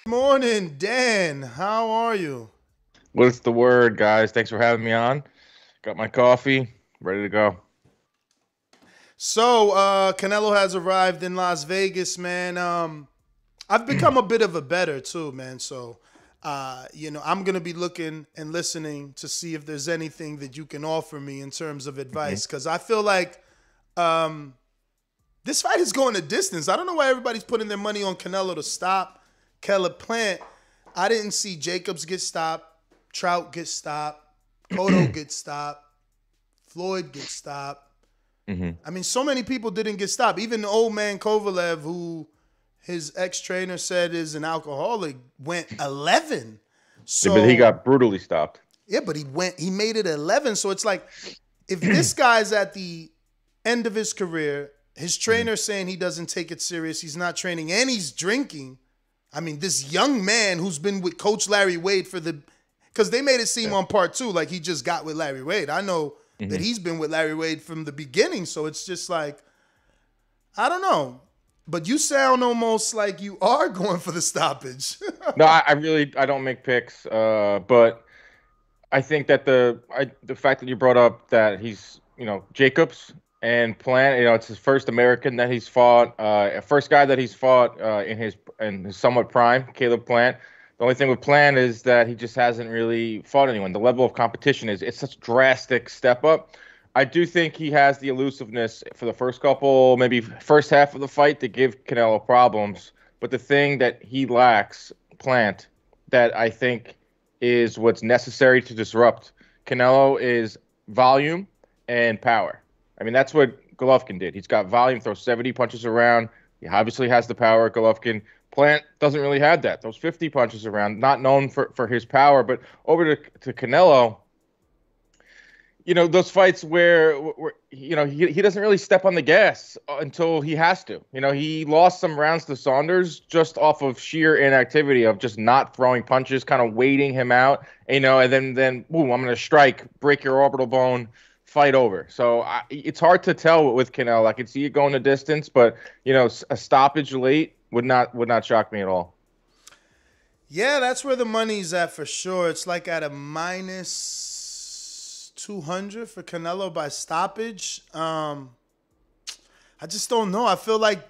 Morning, Dan. How are you? What's the word, guys? Thanks for having me on. Got my coffee, ready to go. Canelo has arrived in Las Vegas, man. I've become a bit of a better too, man. I'm gonna be looking and listening to see if there's anything that you can offer me in terms of hmm advice, because I feel like um, this fight is going a distance. I don't know why everybody's putting their money on Canelo to stop Canelo-Plant. I didn't see Jacobs get stopped, Trout get stopped, Cotto get stopped, Floyd get stopped. hmm I mean, so many people didn't get stopped. Even the old man Kovalev, who his ex trainer said is an alcoholic, went 11. Yeah, but he So got brutally stopped. yeah, but he made it 11. So it's like, if this guy's at the end of his career, his hmm trainer saying he doesn't take it serious, he's not training, and he's drinking. I mean, this young man who's been with Coach Larry Wade because they made it seem Yeah. on part two like he just got with Larry Wade. I know that hmm he's been with Larry Wade from the beginning, so it's just like, I don't know. But you sound almost like you are going for the stoppage. No, I really I don't make picks, but I think that the fact that you brought up that he's Jacobs and Plant, it's his first American that he's fought, first guy that he's fought in his somewhat prime, Caleb Plant. The only thing with Plant is that he just hasn't really fought anyone. The level of competition it's such a drastic step up. I do think he has the elusiveness for the first couple, maybe first half of the fight to give Canelo problems. But the thing that he lacks, Plant, that I think is what's necessary to disrupt Canelo is volume and power. I mean, that's what Golovkin did. He's got volume, throws 70 punches around. He obviously has the power. Golovkin Plant doesn't really have that. Those 50 punches around, not known for his power. But over to Canelo, those fights where he doesn't really step on the gas until he has to. He lost some rounds to Saunders just off of sheer inactivity of just not throwing punches, kind of waiting him out. And then boom, I'm gonna strike, break your orbital bone, fight over. So it's hard to tell with Canelo. I can see it going the distance, but a stoppage late would not shock me at all. Yeah, that's where the money's at for sure. It's like at a minus 200 for Canelo by stoppage. I just don't know. I feel like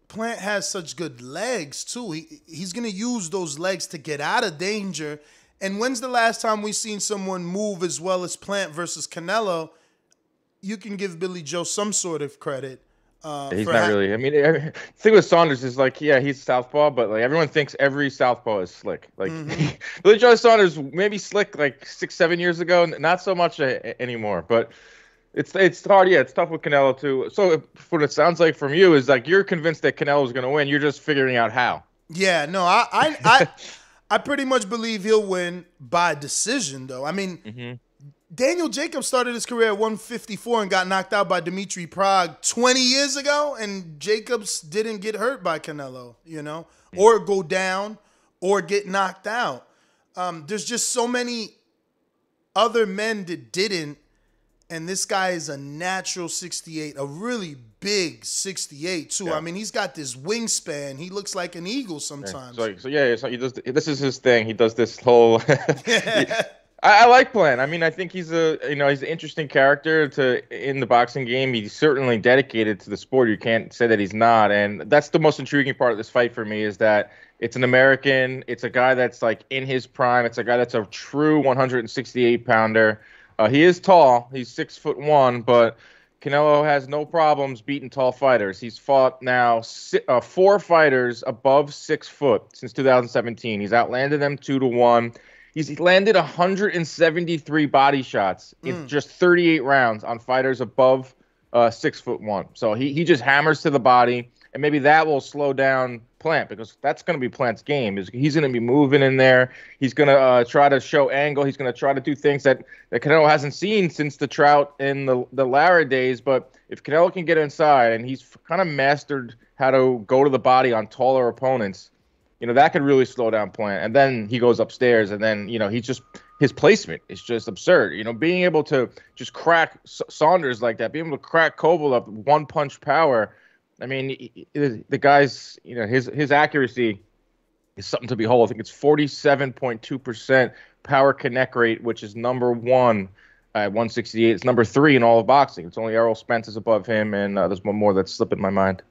Plant has such good legs too. He's gonna use those legs to get out of danger. And when's the last time we seen someone move as well as Plant versus Canelo? You can give Billy Joe some sort of credit He's for not really. I mean, the thing with Saunders is like, yeah, he's southpaw, but like everyone thinks every southpaw is slick. Like mm-hmm. Billy Joe Saunders maybe slick like 6, 7 years ago, not so much anymore. But it's hard. Yeah, it's tough with Canelo too. So what it sounds like from you is like you're convinced that Canelo's going to win. You're just figuring out how. Yeah, no, I pretty much believe he'll win by decision though. I mean, hmm Daniel Jacobs started his career at 154 and got knocked out by Dimitri Prague 20 years ago, and Jacobs didn't get hurt by Canelo, or go down or get knocked out. There's just so many other men that didn't, and this guy is a natural 68, a really big 68 too. Yeah. I mean, he's got this wingspan. He looks like an eagle Yeah. sometimes. So he does. This is his thing. He does this whole. Yeah. I like Plant. I mean, I think he's an interesting character in the boxing game. He's certainly dedicated to the sport. You can't say that he's not, and that's the most intriguing part of this fight for me is that it's an American. It's a guy that's like in his prime. It's a guy that's a true 168 pounder. He is tall. He's 6'1", but Canelo has no problems beating tall fighters. He's fought now four fighters above 6 foot since 2017. He's outlanded them 2-1. He's landed 173 body shots in Mm. just 38 rounds on fighters above 6'1". So he just hammers to the body, and maybe that will slow down Plant because that's going to be Plant's game. He's going to be moving in there. He's going to try to show angle. He's going to try to do things that Canelo hasn't seen since the Trout and the Lara days. But if Canelo can get inside, and he's kind of mastered how to go to the body on taller opponents, that could really slow down Plant. And then he goes upstairs, and then, his placement is just absurd. Being able to just crack Saunders like that, being able to crack Koval up one punch power. I mean, the guy's, his accuracy is something to behold. I think it's 47.2% power connect rate, which is #1 at 168. It's #3 in all of boxing. It's only Errol Spence is above him, and there's one more that's slipping my mind.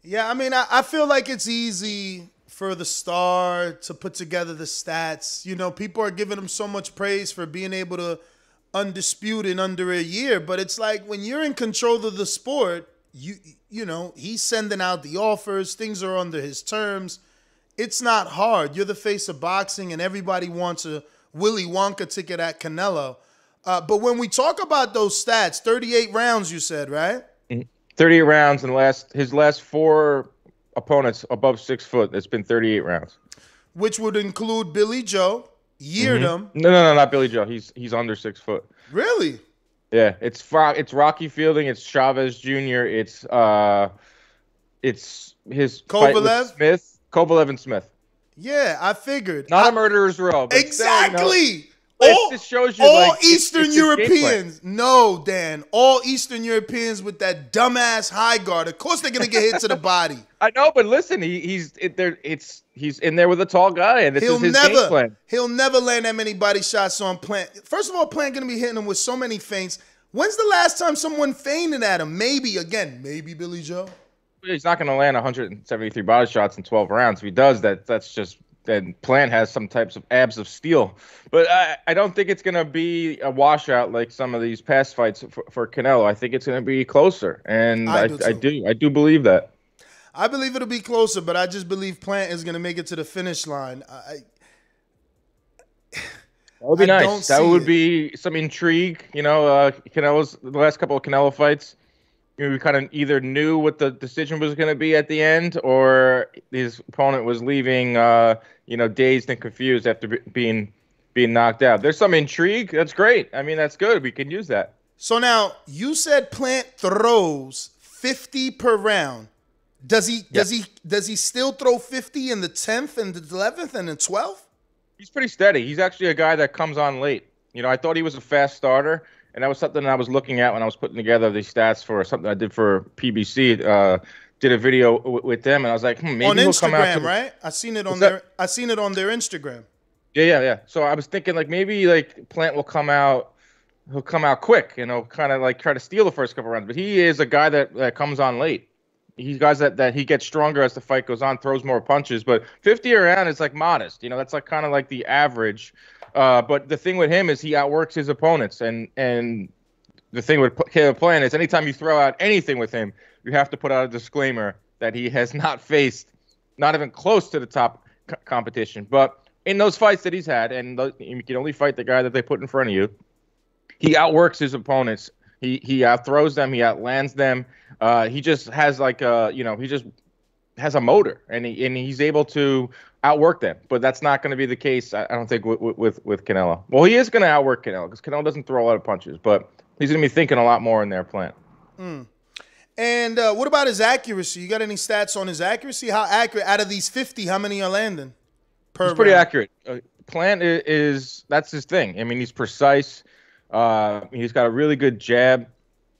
Yeah, I mean, I feel like it's easy for the star to put together the stats. You know, people are giving him so much praise for being able to undisputed in under a year, but it's like when you're in control of the sport, you know, he's sending out the offers, things are under his terms. It's not hard. You're the face of boxing, and everybody wants a Willy Wonka ticket at Canelo. But when we talk about those stats, 38 rounds, you said, right? 38 rounds, and his last 4 opponents above 6 foot. It's been 38 rounds, which would include Billy Joe, Yeardham. No, not Billy Joe. He's under 6 foot. Really? Yeah, it's Rocky Fielding, it's Chavez Jr., it's his fight with Smith, Kovalev and Smith. Yeah, I figured. Not a murderer's row. But exactly. Still, you know, this shows you all like, Eastern Europeans. No, Dan. All Eastern Europeans with that dumbass high guard. Of course, they're gonna get hit to the body. I know, but listen, he's in there with a tall guy, and this is his game plan. He'll never land that many body shots on Plant. First of all, Plant gonna be hitting him with so many feints. When's the last time someone feinted at him? Maybe Billy Joe. He's not gonna land 173 body shots in 12 rounds. If he does, that's just. Then Plant has some types of abs of steel. But I don't think it's going to be a washout like some of these past fights for Canelo. I think it's going to be closer. And I do believe that. I believe it'll be closer, but I just believe Plant is going to make it to the finish line. That would be nice. That would be some intrigue. You know, the last couple of Canelo fights, we kind of either knew what the decision was going to be at the end, or his opponent was leaving, dazed and confused after being knocked out. There's some intrigue. That's great. I mean, that's good. We can use that. So now you said Plant throws 50 per round. Does he still throw 50 in the 10th and the 11th and the 12th? He's pretty steady. He's actually a guy that comes on late. You know, I thought he was a fast starter. And that was something I was looking at when I was putting together these stats for something I did for PBC. Did a video with them, and I was like, maybe on he'll Instagram, come out. Right? I seen it on their Instagram. Yeah. So I was thinking like maybe like Plant will come out. He'll come out quick, kind of like try to steal the first couple rounds. But he is a guy that comes on late. He's guys that he gets stronger as the fight goes on, throws more punches. But 50 around is like modest. That's like kind of like the average. But the thing with him is he outworks his opponents, and the thing with Plant is anytime you throw out anything with him, you have to put out a disclaimer that he has not faced, not even close to the top competition. But in those fights that he's had, and you can only fight the guy that they put in front of you, he outworks his opponents. He outthrows them, he outlands them. He just has he just has a motor, and he's able to outwork them. But that's not going to be the case, I don't think, with Canelo. Well, he is going to outwork Canelo because Canelo doesn't throw a lot of punches, but he's going to be thinking a lot more in their Plant. And what about his accuracy? You got any stats on his accuracy? How accurate out of these 50? How many are landing per He's pretty round? accurate. Plant that's his thing. I mean, he's precise. He's got a really good jab.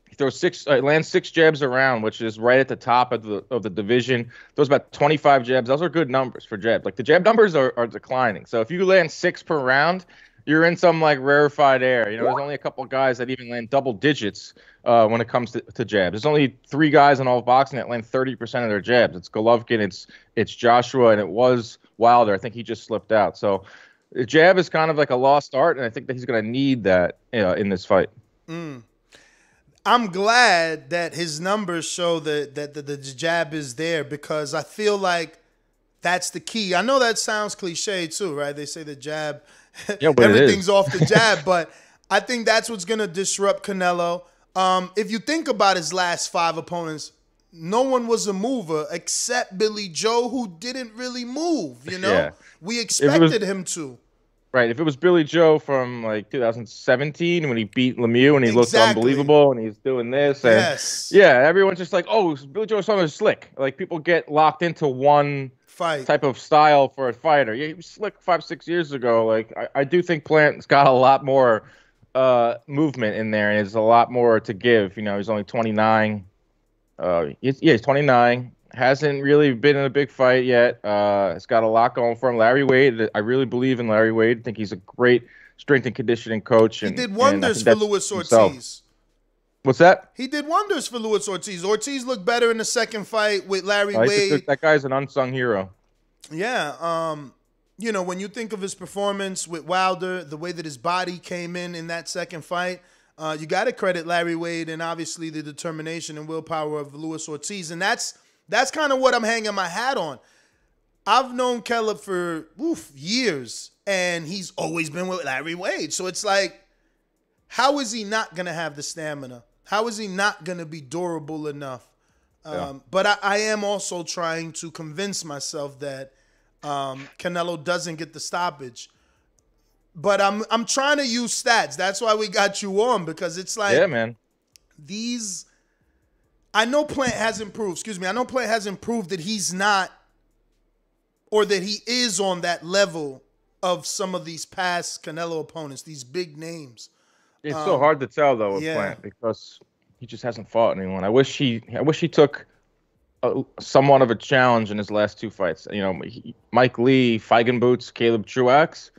He throws lands 6 jabs around, which is right at the top of the division. Throws about 25 jabs. Those are good numbers for jabs. Like the jab numbers are declining. So if you land 6 per round, you're in some like rarefied air. There's only a couple of guys that even land double digits when it comes to jabs. There's only 3 guys in all of boxing that land 30% of their jabs. It's Golovkin, it's Joshua, and it was Wilder. I think he just slipped out. So the jab is kind of like a lost art, and I think that he's going to need that in this fight. I'm glad that his numbers show that the jab is there, because I feel like that's the key. I know that sounds cliche too, right? They say the jab, everything's off the jab, but I think that's what's going to disrupt Canelo. If you think about his last 5 opponents, no one was a mover except Billy Joe, who didn't really move, Yeah. We expected him to. Right. If it was Billy Joe from like 2017 when he beat Lemieux and he looked unbelievable and he's doing this. And yes. Yeah, everyone's just like, oh, Billy Joe's something slick. Like people get locked into one fight type of style for a fighter. Yeah, he was slick 5-6 years ago. Like I do think Plant's got a lot more movement in there, and there's a lot more to give. He's only 29. He's 29. hasn't really been in a big fight yet. It's got a lot going for him. Larry Wade, I really believe in Larry Wade. I think he's a great strength and conditioning coach. He did and I wonders think for that's Luis himself. Ortiz. What's that? He did wonders for Luis Ortiz. Ortiz looked better in the second fight with Larry Wade. That guy's an unsung hero. Yeah. You know, when you think of his performance with Wilder, the way that his body came in that second fight, you got to credit Larry Wade and obviously the determination and willpower of Luis Ortiz. And that's kind of what I'm hanging my hat on. I've known Caleb for years, and he's always been with Larry Wade. So it's like, how is he not going to have the stamina? How is he not going to be durable enough? But I am also trying to convince myself that Canelo doesn't get the stoppage. But I'm trying to use stats. That's why we got you on, because it's like, yeah, man. I know Plant has improved. Excuse me. I know Plant has improved that he's not, or that he is on that level of some of these past Canelo opponents, these big names. It's so hard to tell though with Plant, because he just hasn't fought anyone. I wish he took somewhat of a challenge in his last two fights. You know, Mike Lee, Feigenboots, Caleb Truax.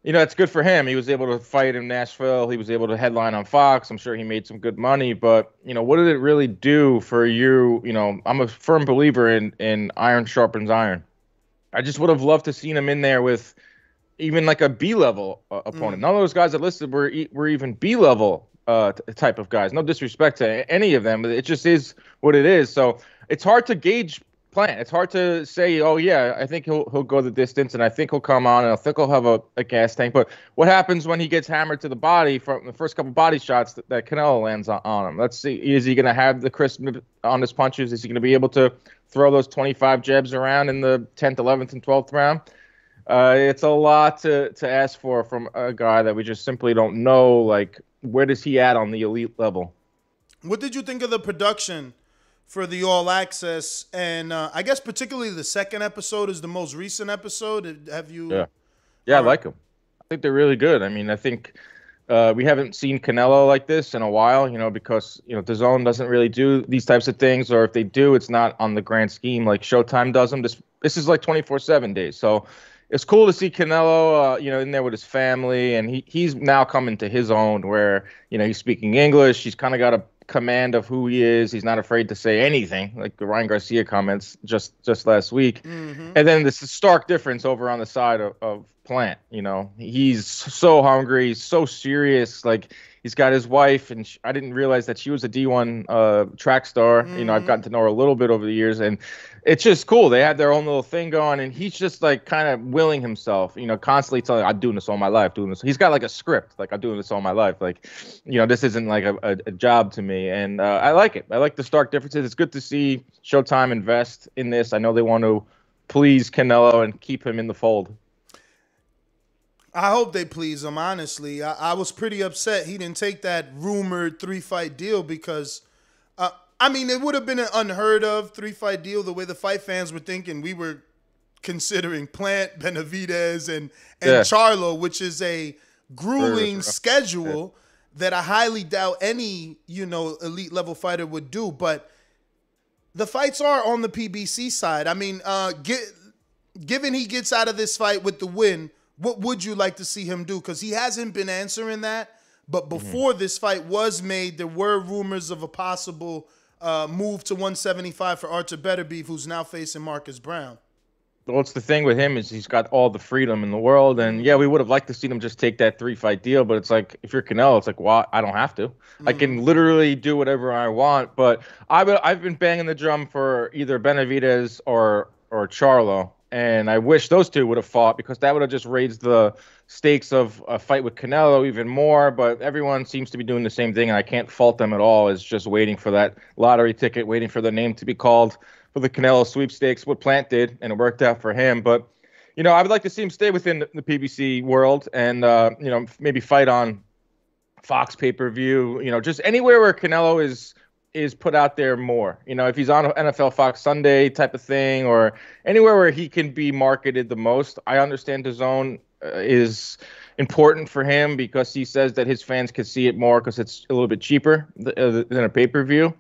You know, it's good for him. He was able to fight in Nashville. He was able to headline on Fox. I'm sure he made some good money. But, you know, what did it really do for you? You know, I'm a firm believer in iron sharpens iron. I just would have loved to seen him in there with even like a B-level opponent. None of those guys that listed were even B-level type of guys. No disrespect to any of them, but it just is what it is. So it's hard to gauge Plant. It's hard to say, oh yeah, I think he'll go the distance, and I think he'll come on, and I think he'll have a gas tank. But what happens when he gets hammered to the body from the first couple body shots that Canelo lands on him? Let's see, is he going to have the crispness on his punches? Is he going to be able to throw those 25 jabs around in the 10th, 11th, and 12th round? It's a lot to ask for from a guy that we just simply don't know. Like, where does he at on the elite level? What did you think of the production for the All Access? And I guess particularly the second episode is the most recent episode. Have you? Yeah, I like them. I think they're really good. I mean, I think we haven't seen Canelo like this in a while, you know, because, you know, Dazn doesn't really do these types of things, or if they do, it's not on the grand scheme like Showtime does them. This is like 24/7 days. So it's cool to see Canelo, you know, in there with his family, and he's now coming to his own where, you know, he's speaking English. He's kind of got a command of who he is. He's not afraid to say anything, like the Ryan Garcia comments just last week. And then this stark difference over on the side of Plant. You know, he's so hungry, so serious. Like, he's got his wife, and I didn't realize that she was a D1 track star. You know, I've gotten to know her a little bit over the years, and it's just cool. They have their own little thing going, and he's just like kind of willing himself, you know, constantly telling, I'm doing this all my life, doing this. He's got like a script, like, I'm doing this all my life. Like, you know, this isn't like a job to me. And I like it. I like the stark differences. It's good to see Showtime invest in this. I know they want to please Canelo and keep him in the fold. I hope they please him, honestly. I was pretty upset he didn't take that rumored 3-fight deal, because, I mean, it would have been an unheard of 3-fight deal the way the fight fans were thinking. We were considering Plant, Benavidez, and Charlo, which is a grueling schedule that I highly doubt any, you know, elite level fighter would do. But the fights are on the PBC side. I mean, given he gets out of this fight with the win, what would you like to see him do? Because he hasn't been answering that. But before this fight was made, there were rumors of a possible move to 175 for Artur Beterbiev, who's now facing Marcus Brown. Well, it's the thing with him is he's got all the freedom in the world. And, yeah, we would have liked to see him just take that 3-fight deal. But it's like, if you're Canelo, it's like, well, I don't have to. I can literally do whatever I want. But I've been banging the drum for either Benavidez or Charlo. And I wish those two would have fought, because that would have just raised the stakes of a fight with Canelo even more. But everyone seems to be doing the same thing, and I can't fault them at all. It's just waiting for that lottery ticket, waiting for the name to be called for the Canelo sweepstakes, what Plant did, and it worked out for him. But, you know, I would like to see him stay within the PBC world and, you know, maybe fight on Fox pay-per-view, you know, just anywhere where Canelo is put out there more. You know, if he's on NFL Fox Sunday type of thing, or anywhere where he can be marketed the most. I understand DAZN is important for him, because he says that his fans can see it more because it's a little bit cheaper than a pay-per-view.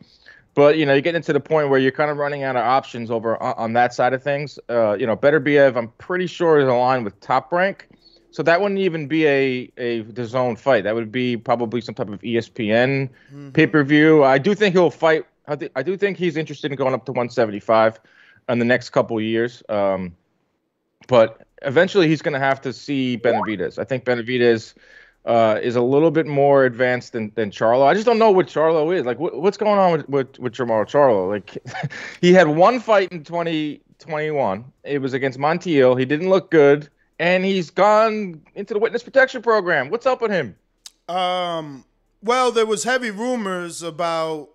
But you're getting to the point where you're kind of running out of options over on that side of things. Beterbiev, I'm pretty sure, is aligned with Top Rank, so that wouldn't even be a DAZN fight. That would be probably some type of ESPN pay-per-view. I do think he'll fight. I do think he's interested in going up to 175 in the next couple of years. But eventually, he's going to have to see Benavidez. I think Benavidez is a little bit more advanced than Charlo. I just don't know what Charlo is. Like, what's going on with Jermall Charlo? Like, he had one fight in 2021. It was against Montiel. He didn't look good, and he's gone into the witness protection program. What's up with him? Well, there was heavy rumors about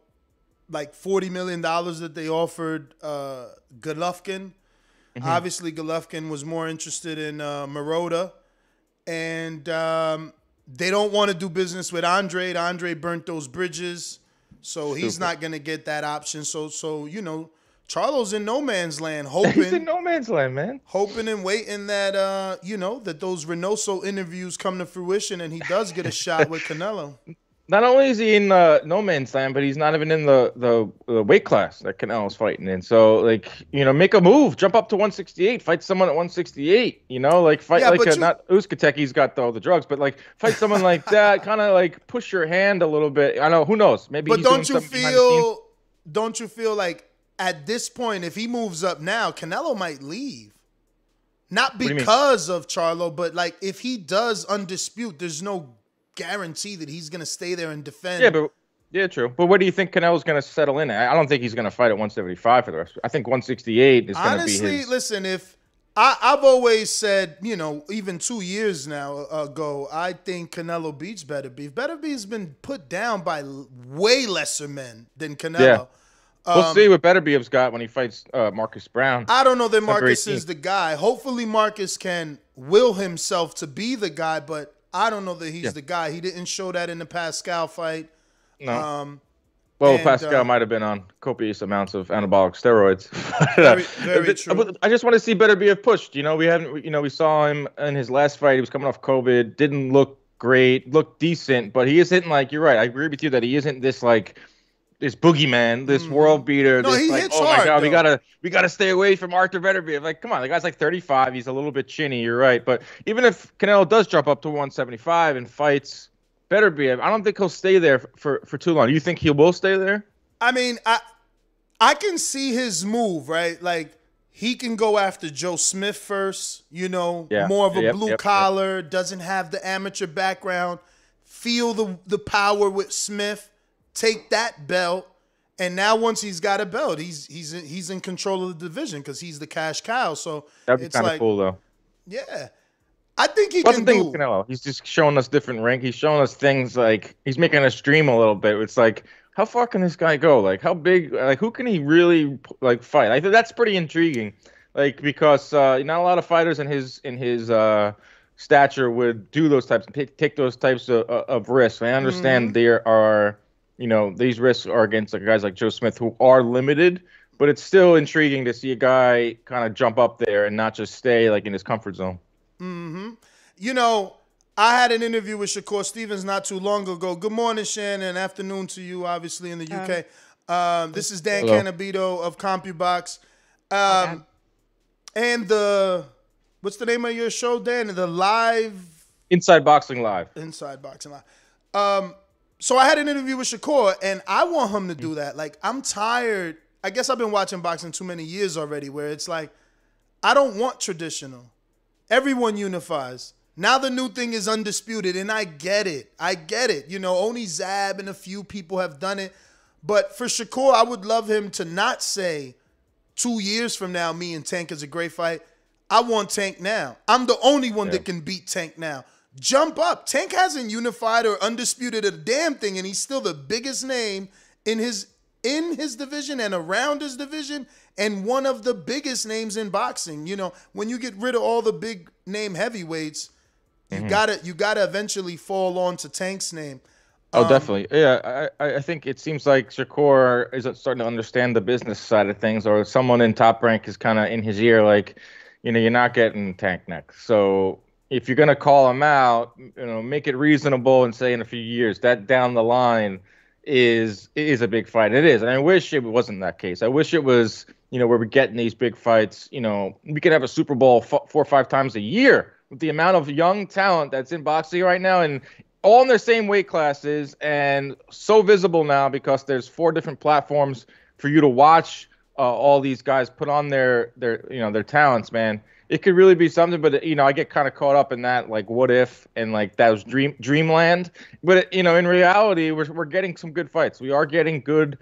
like $40 million that they offered Golovkin. Obviously, Golovkin was more interested in Marotta, and they don't want to do business with Andre. Andre burnt those bridges, so he's not going to get that option. So Charlo's in no man's land, hoping. He's in no man's land, man. Hoping and waiting that that those Reynoso interviews come to fruition, and he does get a shot with Canelo. Not only is he in no man's land, but he's not even in the weight class that Canelo's fighting in. So, make a move, jump up to 168, fight someone at 168. Fight not Uzcateki's got all the drugs, but fight someone like that. Kind of push your hand a little bit. I know, who knows? Maybe. But don't you feel like at this point, if he moves up now, Canelo might leave? Not because of Charlo, but if he does undispute, there's no guarantee that he's going to stay there and defend. Yeah, true. But where do you think Canelo's going to settle in at? I don't think he's going to fight at 175 for the rest. I think 168 is going to be his. Honestly, listen, if I've always said, even 2 years now ago, I think Canelo beats Beterbiev. Beterbiev been put down by way lesser men than Canelo. Yeah. We'll see what Beterbiev's got when he fights Marcus Brown. I don't know that Marcus is the guy. Hopefully Marcus can will himself to be the guy, but I don't know that he's the guy. He didn't show that in the Pascal fight. No. Pascal might have been on copious amounts of anabolic steroids. Very true. I just want to see Beterbiev pushed. We saw him in his last fight. He was coming off COVID. Didn't look great. Looked decent, but he isn't you're right. I agree with you that he isn't this this boogeyman, this world beater. No, this, he hits oh hard, my God, though. we gotta stay away from Arthur Beterbiev. Come on, the guy's 35. He's a little bit chinny. You're right, but even if Canelo does jump up to 175 and fights Beterbiev, I don't think he'll stay there for too long. You think he will stay there? I mean, I can see his move, right? He can go after Joe Smith first. More of a blue collar, doesn't have the amateur background. Feel the power with Smith. Take that belt, and now once he's got a belt, he's in control of the division because he's the cash cow. So that'd be kind of cool, though. Yeah, I think What's the thing with Canelo? He's just showing us different rank. He's showing us things he's making us dream a little bit. It's how far can this guy go? How big? Who can he really fight? I think that's pretty intriguing. Because not a lot of fighters in his stature would do those types, take those types of risks. I understand there are. These risks are against guys like Joe Smith who are limited, but it's still intriguing to see a guy kind of jump up there and not just stay in his comfort zone. I had an interview with Shakur Stevens not too long ago. Good morning, Shannon. Afternoon to you, obviously, in the UK. This is Dan Canobbio of CompuBox. And what's the name of your show, Dan? The Live? Inside Boxing Live. Inside Boxing Live. So I had an interview with Shakur, and I want him to do that. I'm tired. I guess I've been watching boxing too many years already where it's I don't want traditional. Everyone unifies. Now the new thing is undisputed, and I get it. Only Zab and a few people have done it. But for Shakur, I would love him to not say 2 years from now, me and Tank is a great fight. I want Tank now. I'm the only one that can beat Tank now. Jump up. Tank hasn't unified or undisputed a damn thing, and he's still the biggest name in his division and around his division, and one of the biggest names in boxing. When you get rid of all the big name heavyweights, you gotta eventually fall on to Tank's name. Oh, definitely. Yeah, I think it seems like Shakur isn't starting to understand the business side of things, or someone in Top Rank is kind of in his ear, you're not getting Tank next. So if you're going to call him out, make it reasonable and say in a few years that down the line, is a big fight. It is, and I wish it wasn't that case. I wish it was, where we're getting these big fights. We could have a Super Bowl 4 or 5 times a year with the amount of young talent that's in boxing right now, and all in their same weight classes, and so visible now because there's 4 different platforms for you to watch all these guys put on their talents, man. It could really be something, but I get kind of caught up in that, like, what if, and like that was dreamland. But in reality, we're getting some good fights. We are getting good.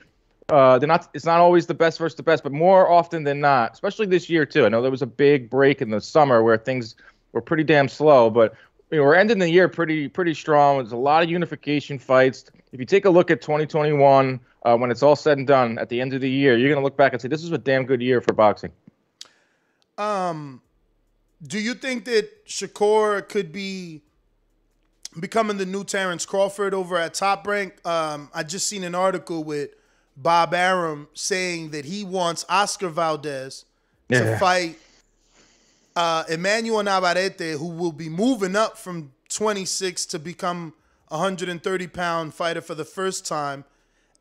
It's not always the best versus the best, but more often than not, especially this year too. I know there was a big break in the summer where things were pretty damn slow, but we're ending the year pretty strong. There's a lot of unification fights. If you take a look at 2021, when it's all said and done at the end of the year, you're gonna look back and say this is a damn good year for boxing. Do you think that Shakur could be becoming the new Terrence Crawford over at Top Rank? I just seen an article with Bob Arum saying that he wants Oscar Valdez to fight Emmanuel Navarrete, who will be moving up from 26 to become a 130-pound fighter for the first time,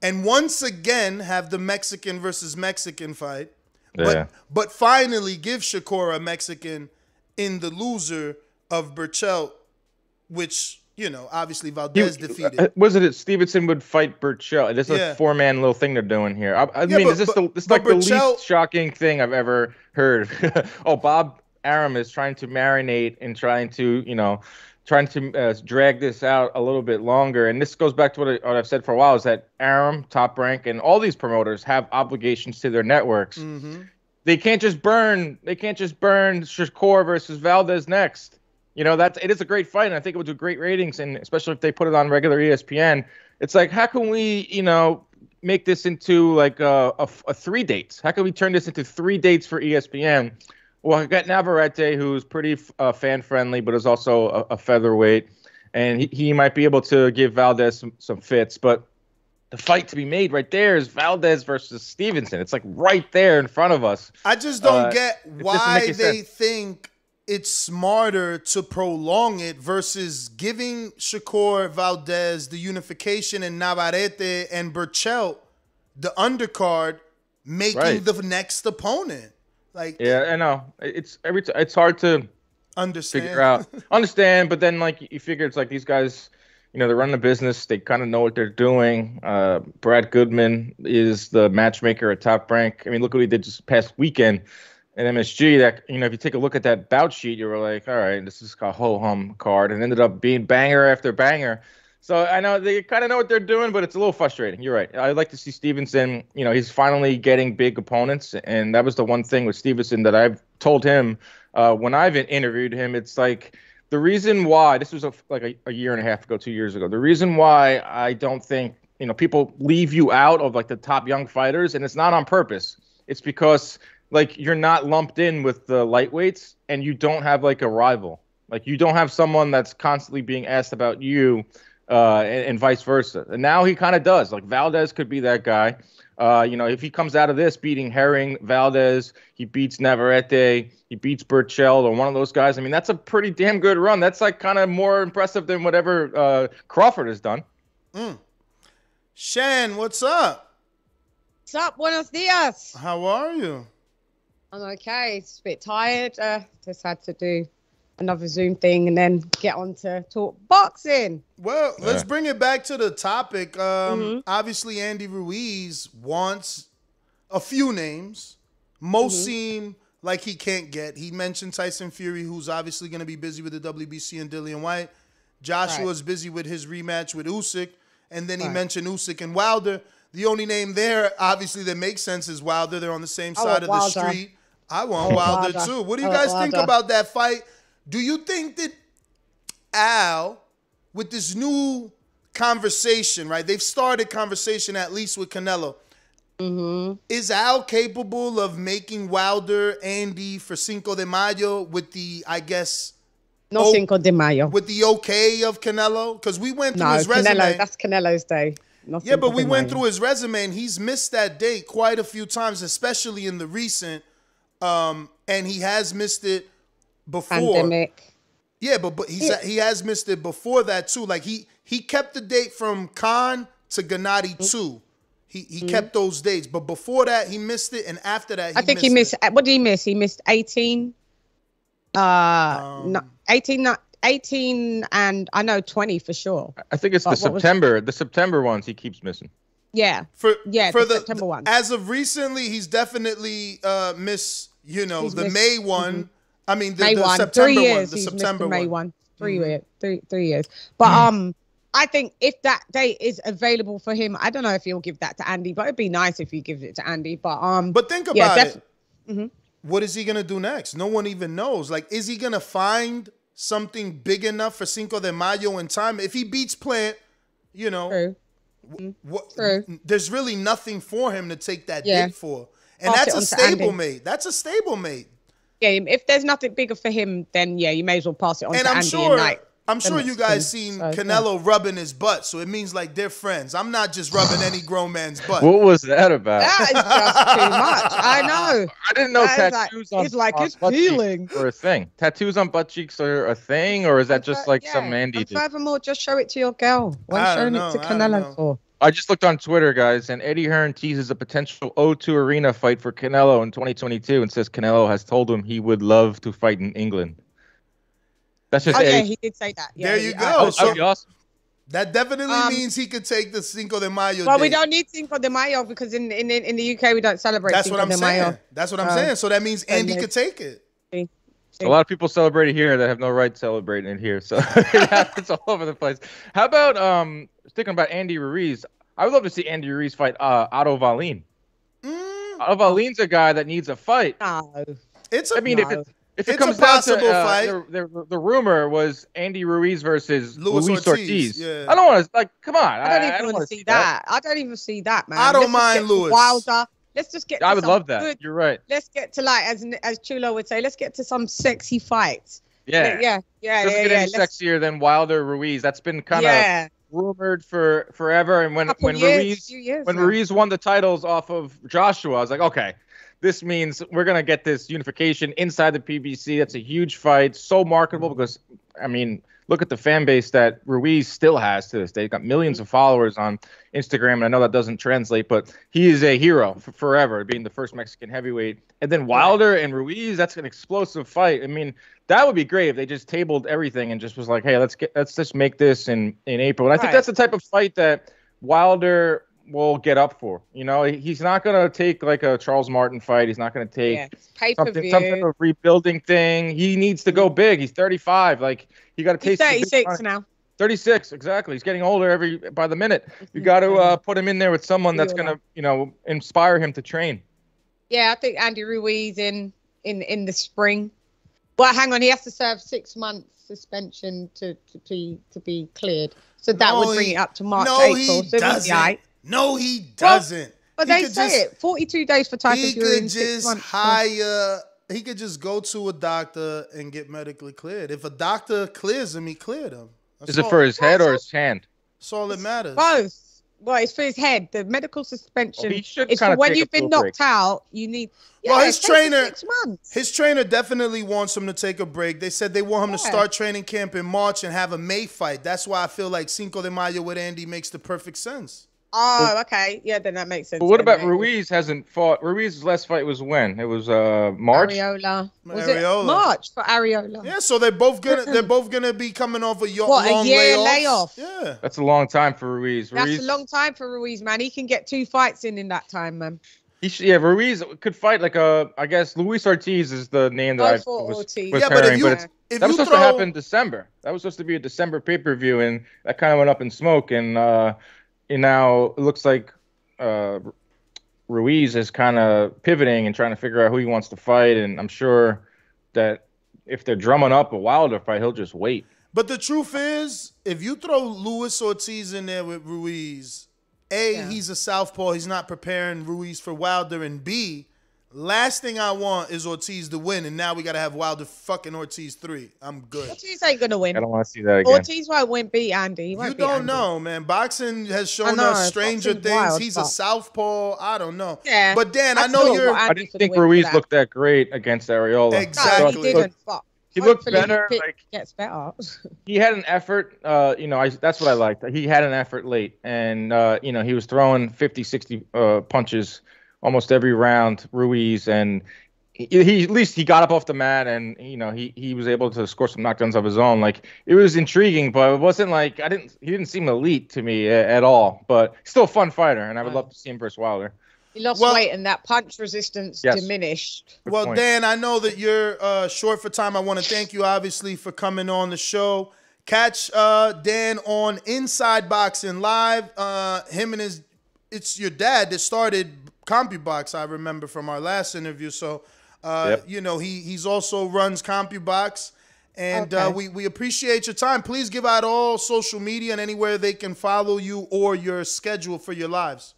and once again have the Mexican versus Mexican fight, but finally give Shakur a Mexican in the loser of Burchell, which, obviously Valdez defeated. Was it Stevenson would fight Burchell? This is a 4-man little thing they're doing here. I mean, is this like the least shocking thing I've ever heard? Oh, Bob Arum is trying to marinate and trying to drag this out a little bit longer. And this goes back to what I've said for a while, is that Arum, Top Rank, and all these promoters have obligations to their networks. Mm-hmm. They can't just burn Shakur versus Valdez next. It is a great fight, and I think it would do great ratings, and especially if they put it on regular ESPN. It's like, how can we, make this into like a 3 dates? How can we turn this into 3 dates for ESPN? Well, I got Navarrete, who's pretty fan-friendly, but is also a featherweight, and he might be able to give Valdez some fits. But the fight to be made right there is Valdez versus Stevenson. It's like right there in front of us. I just don't get why they think it's smarter to prolong it versus giving Shakur Valdez the unification and Navarrete and Burchell the undercard, making the next opponent. Like, yeah, I know. It's hard to figure out. Understand, but then like you figure it's like these guys, they're running a business. They kind of know what they're doing. Brad Goodman is the matchmaker at Top Rank. I mean, look what he did just past weekend at MSG. That, if you take a look at that bout sheet, you were like, all right, this is a ho-hum card, and ended up being banger after banger. So I know they kind of know what they're doing, but it's a little frustrating. You're right. I'd like to see Stevenson. He's finally getting big opponents, and that was the one thing with Stevenson that I've told him when I've interviewed him. It's like the reason why this was like a year and a half ago, 2 years ago. The reason why I don't think people leave you out of like the top young fighters, and it's not on purpose. It's because like you're not lumped in with the lightweights, and you don't have like a rival. Like you don't have someone that's constantly being asked about you. And vice versa. And now he kind of does. Like Valdez could be that guy. If he comes out of this beating Herring, Valdez, he beats Navarrete, he beats Burchell, or one of those guys. I mean, that's a pretty damn good run. That's like kind of more impressive than whatever Crawford has done. Shan, what's up? What's up? Buenos dias. How are you? I'm okay. It's a bit tired. Just had to do another Zoom thing and then get on to talk boxing. Well, let's bring it back to the topic. Obviously, Andy Ruiz wants a few names. Most seem like he can't get. He mentioned Tyson Fury, who's obviously going to be busy with the WBC and Dillian White. Joshua's busy with his rematch with Usyk. And then he mentioned Usyk and Wilder. The only name there, obviously, that makes sense is Wilder. They're on the same side of the street. I want Wilder, too. What do you guys think about that fight? Do you think that Al, with this new conversation, right? They've started conversation at least with Canelo. Is Al capable of making Wilder, Andy for Cinco de Mayo with the, I guess... No Cinco de Mayo. With the okay of Canelo? Because we went through his resume. That's Canelo's day. Yeah, but we went through his resume, and he's missed that date quite a few times, especially in the recent, and he has missed it before. Pandemic. Yeah, but he has missed it before that too. Like he kept the date from Cannes to Gennady 2. He kept those dates, but before that he missed it, and after that I think he missed. What did he miss? He missed 18. 18, and I know 20 for sure. I think it's the September ones he keeps missing. Yeah. For the September one. As of recently, he's definitely missed, you know, He's the missed- May one. I mean, the May one. September 3 years. one. The He's September missed the May one. one. 3 years. 3 years. But I think if that date is available for him, I don't know if he'll give that to Andy, but it'd be nice if he gives it to Andy. But think about it. What is he gonna do next? No one even knows. Like, is he gonna find something big enough for Cinco de Mayo in time? If he beats Plant, you know, there's really nothing for him to take that date for, and that's a stablemate. That's a stablemate. Yeah, if there's nothing bigger for him, then yeah, you may as well pass it on to Andy. I'm sure you guys seen Canelo rubbing his butt, so it means like they're friends. I'm not just rubbing any grown man's butt. What was that about? That is just too much. I know. I didn't know tattoos on it's butt feeling cheeks were a thing. Tattoos on butt cheeks are a thing, or is that just like some Andy did? Furthermore, just show it to your girl. What are you showing it to Canelo for? I just looked on Twitter, guys, and Eddie Hearn teases a potential O2 Arena fight for Canelo in 2022 and says Canelo has told him he would love to fight in England. That's just yeah, he did say that. Yeah, there you go. That'd be awesome. That definitely means he could take the Cinco de Mayo. Well, we don't need Cinco de Mayo because in the UK we don't celebrate Cinco de Mayo. That's what I'm saying. So that means Andy could take it. A lot of people celebrate it here that have no right celebrating it here, so it happens all over the place. How about thinking about Andy Ruiz? I would love to see Andy Ruiz fight Otto Wallin. Otto Wallin's a guy that needs a fight. No. If it comes down to the rumor was Andy Ruiz versus Luis Ortiz. Yeah. I don't want to come on. I don't even want to see that. I don't even see that, man. I don't mind Luis. Wilder. Let's just get. I would love that. You're right. Let's get to as Chulo would say. Let's get to some sexy fights. Yeah. Let's get any sexier than Wilder Ruiz. That's been kind of rumored for forever. And when Ruiz won the titles off of Joshua, I was like, okay. This means we're going to get this unification inside the PBC. That's a huge fight. So marketable because, I mean, look at the fan base that Ruiz still has to this day. He's got millions of followers on Instagram, and I know that doesn't translate, but he is a hero for forever, being the first Mexican heavyweight. And then Wilder and Ruiz, that's an explosive fight. I mean, that would be great if they just tabled everything and just was like, hey, let's just make this in April. And I think that's the type of fight that Wilder will get up for. You know, he's not going to take like a Charles Martin fight. He's not going to take some type of rebuilding thing. He needs to go big. He's 35. Like, you got to taste. He's 36 now. 36, exactly. He's getting older by the minute. You got to put him in there with someone that's going to, you know, inspire him to train. Yeah, I think Andy Ruiz in the spring. Well, hang on. He has to serve 6 months suspension to be cleared. So that would bring it up to March, April. So doesn't. No, he doesn't. But they say it. 42 days for Tyson Fury in 6 months. He could just go to a doctor and get medically cleared. If a doctor clears him, he cleared him. Is it for his head or his hand? That's all that matters. Both. Well, it's for his head. The medical suspension is for when you've been knocked out. You need. Well, his trainer definitely wants him to take a break. They said they want him to start training camp in March and have a May fight. That's why I feel like Cinco de Mayo with Andy makes the perfect sense. Oh, okay. Yeah, then that makes sense. But what about Ruiz? Hasn't fought. Ruiz's last fight was when? It was March. Areola. Was it March for Areola? Yeah, so they're both gonna be coming off a long layoff. Yeah, that's a long time for Ruiz. That's a long time for Ruiz, man. He can get 2 fights in that time, man. Ruiz could fight like I guess Luis Ortiz is the name that was hearing, but that was supposed to happen in December. That was supposed to be a December pay-per-view, and that kind of went up in smoke. And now it looks like Ruiz is kind of pivoting and trying to figure out who he wants to fight. And I'm sure that if they're drumming up a Wilder fight, he'll just wait. But the truth is, if you throw Luis Ortiz in there with Ruiz, he's a southpaw. He's not preparing Ruiz for Wilder. And B, last thing I want is Ortiz to win. And now we got to have Wilder fucking Ortiz 3. I'm good. Ortiz ain't going to win. I don't want to see that again. Ortiz won't beat Andy. You don't know, man. Boxing has shown us stranger things. He's a southpaw. I don't know. Yeah. But Dan, I know you're... I didn't think Ruiz looked that great against Areola. Exactly. No, he didn't. he looked Hopefully better. he Like gets better. he had an effort. You know, that's what I liked. He had an effort late, and you know, he was throwing 50, 60 punches almost every round. Ruiz, and he at least he got up off the mat, and you know, he was able to score some knockdowns of his own. Like it was intriguing, but it wasn't like he didn't seem elite to me at all. But still a fun fighter, and I would love to see him versus Wilder. He lost weight and that punch resistance Yes. diminished. Good Well, point. Dan, I know that you're short for time. I want to thank you, obviously, for coming on the show. Catch Dan on Inside Boxing Live. Him and it's your dad that started CompuBox, I remember from our last interview. So, you know, he's also runs CompuBox. And we appreciate your time. Please give out all social media and anywhere they can follow you or your schedule for your lives.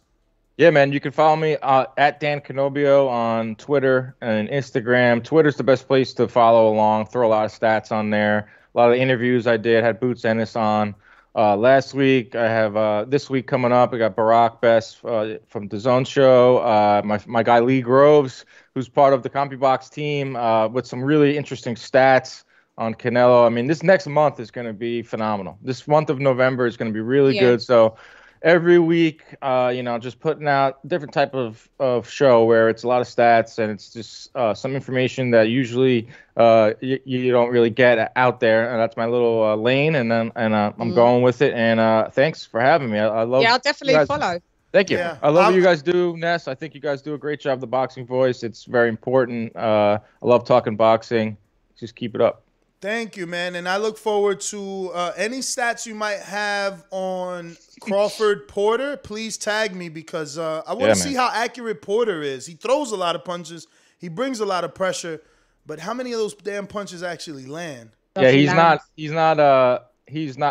Yeah, man, you can follow me at Dan Canobbio on Twitter and Instagram. Twitter's the best place to follow along. Throw a lot of stats on there. A lot of the interviews I did had Boots Ennis on last week. I have this week coming up. I got Barack Best from Dazn show. My guy Lee Groves, who's part of the CompuBox team, with some really interesting stats on Canelo. I mean, this next month is going to be phenomenal. This month of November is going to be really good. So every week, you know, just putting out different type of show where it's a lot of stats and it's just some information that usually you don't really get out there. And that's my little lane, and I'm going with it. And thanks for having me. I love. Yeah, I'll definitely follow. Thank you. Yeah. I love what you guys do, Ness. I think you guys do a great job. The Boxing Voice. It's very important. I love talking boxing. Just keep it up. Thank you, man. And I look forward to any stats you might have on Crawford Porter. Please tag me because I want to see how accurate Porter is. He throws a lot of punches. He brings a lot of pressure. But how many of those damn punches actually land? Yeah, he's not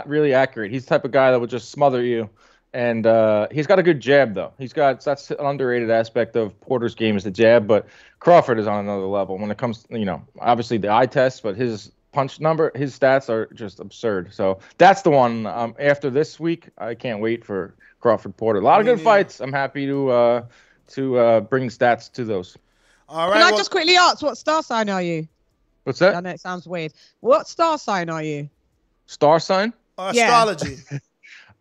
really accurate. He's the type of guy that will just smother you. And he's got a good jab, though. That's an underrated aspect of Porter's game is the jab. But Crawford is on another level when it comes, you know, obviously the eye test, but his punch number, his stats are just absurd. So that's the one. After this week, I can't wait for Crawford Porter. A lot of good fights. I'm happy to bring stats to those. All right. Can I just quickly ask, what star sign are you? What's that? I know it sounds weird. What star sign are you? Star sign? Astrology.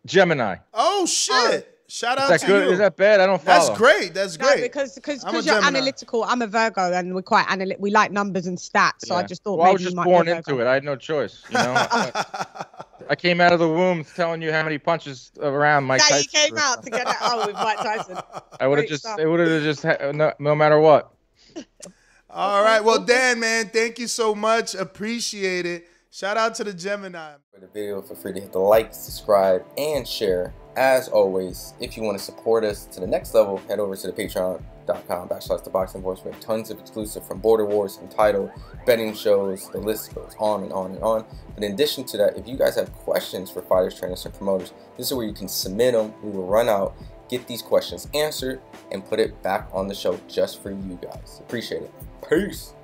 Gemini. Oh shit! Shout out Is that to good? you. Is that bad? I don't follow. That's great. That's great. No, because I'm a you're Gemini. analytical. I'm a Virgo, and we're quite we like numbers and stats. So I just thought Well, maybe I was just you might born be a into Virgo. it. I had no choice. You know, I came out of the womb telling you how many punches around Mike Tyson. Yeah, you came out to get it. Oh, with Mike Tyson. I would have just. It would have just. No matter what. All right. Well, Dan, man, thank you so much. Appreciate it. Shout out to the Gemini. For the video, feel free to hit the like, subscribe, and share. As always, if you want to support us to the next level, head over to the patreon.com/ThaBoxingVoice. We have tons of exclusive from Border Wars, Entitled, betting shows, the list goes on and on and on. But in addition to that, if you guys have questions for fighters, trainers, and promoters, this is where you can submit them. We will run out, get these questions answered, and put it back on the show just for you guys. Appreciate it. Peace.